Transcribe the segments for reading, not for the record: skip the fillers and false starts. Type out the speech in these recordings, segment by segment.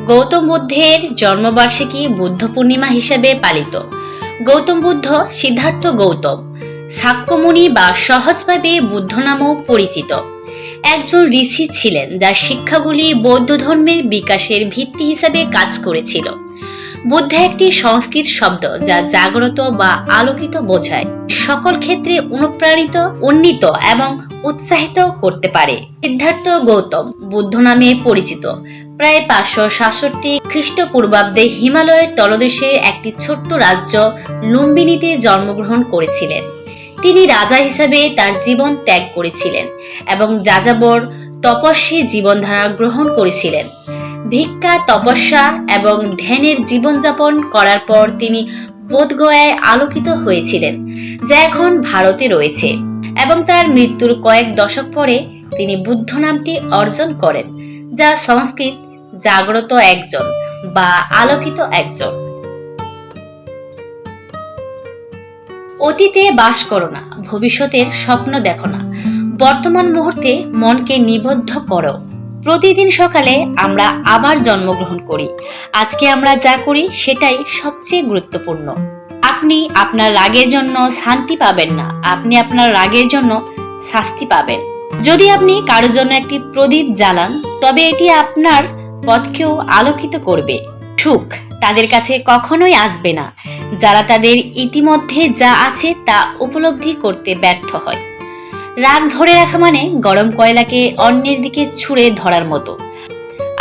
গৌতম বুদ্ধের জন্মবার্ষিকী বুদ্ধ পূর্ণিমা হিসেবে পালিত। গৌতম বুদ্ধ সিদ্ধার্থ গৌতম শাক্যমুনি বা সহজভাবে বুদ্ধ নামেও পরিচিত একজন ঋষি ছিলেন, যার শিক্ষাগুলি বৌদ্ধ ধর্মের বিকাশের ভিত্তি হিসেবে কাজ করেছিল। বুদ্ধ একটি সংস্কৃত শব্দ যা জাগ্রত বা আলোকিত বোঝায়, সকল ক্ষেত্রে অনুপ্রাণিত, উন্নীত এবং উৎসাহিত করতে পারে। সিদ্ধার্থ গৌতম বুদ্ধ নামে পরিচিত প্রায় 567 খ্রিস্টপূর্বাব্দে হিমালয়ের তলদেশে একটি ছোট্ট রাজ্য লুম্বিনীতে জন্মগ্রহণ করেছিলেন। তিনি রাজা হিসেবে তার জীবন ত্যাগ করেছিলেন এবং যাযাবর তপস্বী জীবনধারা গ্রহণ করেছিলেন। ভিক্ষা, তপস্যা এবং ধ্যানের জীবনযাপন করার পর তিনি বোধগয়ায় আলোকিত হয়েছিলেন, যা এখন ভারতে রয়েছে, এবং তার মৃত্যুর কয়েক দশক পরে তিনি বুদ্ধ নামটি অর্জন করেন, যা সংস্কৃত জাগ্রত একজন বা আলোকিত একজন। অতীতে বাস করো না, ভবিষ্যতের স্বপ্ন দেখো না, বর্তমান মুহূর্তে মনকে নিবদ্ধ করো। প্রতিদিন সকালে আমরা আবার জন্মগ্রহণ করি। আজকে আমরা যা করি সেটাই সবচেয়ে গুরুত্বপূর্ণ। আপনি আপনার রাগের জন্য শান্তি পাবেন না, আপনি আপনার রাগের জন্য শাস্তি পাবেন। যদি আপনি কারোর জন্য একটি প্রদীপ জ্বালান, তবে এটি আপনার পথকেও আলোকিত করবে। সুখ তাদের কাছে কখনোই আসবে না যারা তাদের ইতিমধ্যে যা আছে তা উপলব্ধি করতে ব্যর্থ হয়। রাগ ধরে রাখা মানে গরম কয়লাকে অন্যের দিকে ছুঁড়ে ধরার মতো।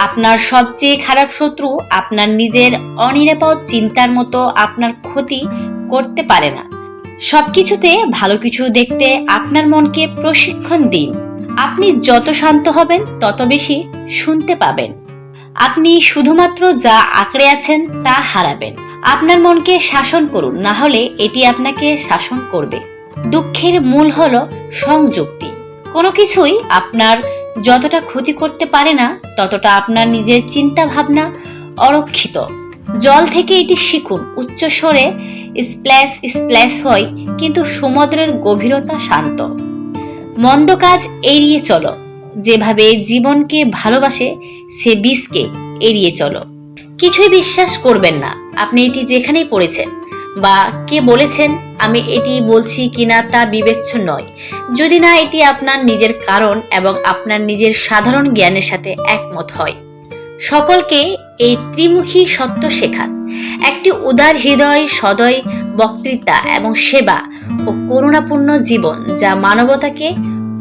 আপনার সবচেয়ে খারাপ শত্রু আপনার নিজের অনিরাপদ চিন্তার মতো আপনার ক্ষতি করতে পারে না। সবকিছুতে ভালো কিছু দেখতে আপনার মনকে প্রশিক্ষণ দিন। আপনি যত শান্ত হবেন তত বেশি শুনতে পাবেন। আপনি শুধুমাত্র যা আঁকড়ে আছেন তা হারাবেন। আপনার মনকে শাসন করুন, না হলে এটি আপনাকে শাসন করবে। দুঃখের মূল হলো সংযুক্তি। কোনো কিছুই আপনার যতটা ক্ষতি করতে পারে না, ততটা আপনার নিজের চিন্তা ভাবনা অরক্ষিত। জল থেকে এটি শিখুন, উচ্চ স্বরে স্প্ল্যাশ স্প্ল্যাশ হয়, কিন্তু সমুদ্রের গভীরতা শান্ত। মন্দ কাজ এড়িয়ে চলো। যেভাবে জীবনকে ভালোবাসে সে বিষকে এড়িয়ে চলো। কিছুই বিশ্বাস করবেন না। আপনি এটি যেখানেই পড়েছেন বা কে বলেছেন আমি এটি বলছি কিনা তা বিবেচ্য নয়, যদি না এটি আপনার নিজের কারণ এবং আপনার নিজের সাধারণ জ্ঞানের সাথে একমত হয়। সকলকে এই ত্রিমুখী সত্য শেখান। একটি উদার হৃদয়, সদয় বক্তৃতা এবং সেবা ও করুণাপূর্ণ জীবন যা মানবতাকে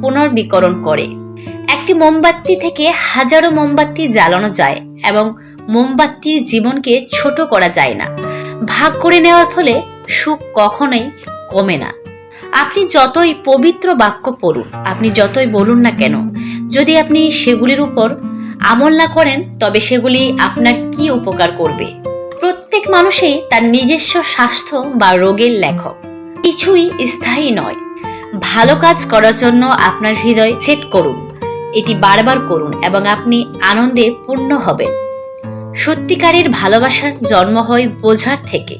পুনর্বিকরণ করে। একটি মোমবাতি থেকে হাজারো মোমবাতি জ্বালানো যায় এবং মোমবাতির জীবনকে ছোট করা যায় না। ভাগ করে নেওয়ার ফলে সুখ কখনোই কমে না। আপনি যতই পবিত্র বাক্য পড়ুন, আপনি যতই বলুন না কেন, যদি আপনি সেগুলির উপর আমল না করেন, তবে সেগুলি আপনার কি উপকার করবে? প্রত্যেক মানুষই তার নিজস্ব স্বাস্থ্য বা রোগের লেখক। কিছুই স্থায়ী নয়। ভালো কাজ করার জন্য আপনার হৃদয় সেট করুন, এটি বারবার করুন এবং আপনি আনন্দে পূর্ণ হবেন। সত্যিকারের ভালোবাসার জন্ম হয় বোঝার থেকে।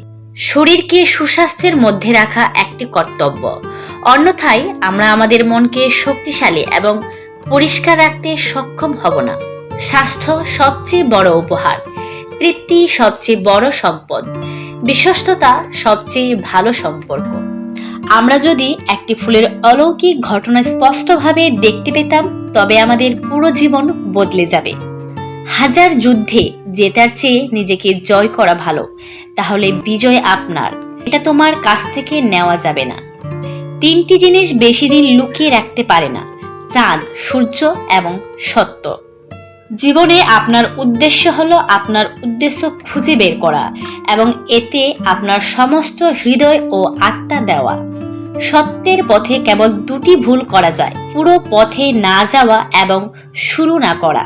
শরীরকে সুস্বাস্থ্যের মধ্যে রাখা একটি কর্তব্য, অন্যথায় আমরা আমাদের মনকে শক্তিশালী এবং পরিষ্কার রাখতে সক্ষম হব না। স্বাস্থ্য সবচেয়ে বড় উপহার, তৃপ্তি সবচেয়ে বড় সম্পদ, বিশ্বস্ততা সবচেয়ে ভালো সম্পর্ক। আমরা যদি একটি ফুলের অলৌকিক ঘটনা স্পষ্টভাবে দেখতে পেতাম, তবে আমাদের পুরো জীবন বদলে যাবে। হাজার যুদ্ধে জেতার চেয়ে নিজেকে জয় করা ভালো। তাহলে বিজয় আপনার, এটা তোমার কাছ থেকে নেওয়া যাবে না। 3টি জিনিস বেশি দিন লুকিয়ে রাখতে পারে না: চাঁদ, সূর্য এবং সত্য। জীবনে আপনার উদ্দেশ্য হলো আপনার উদ্দেশ্য খুঁজে বের করা এবং এতে আপনার সমস্ত হৃদয় ও আত্মা দেওয়া। সত্যের পথে কেবল 2টি ভুল করা যায়: পুরো পথে না যাওয়া এবং শুরু না করা।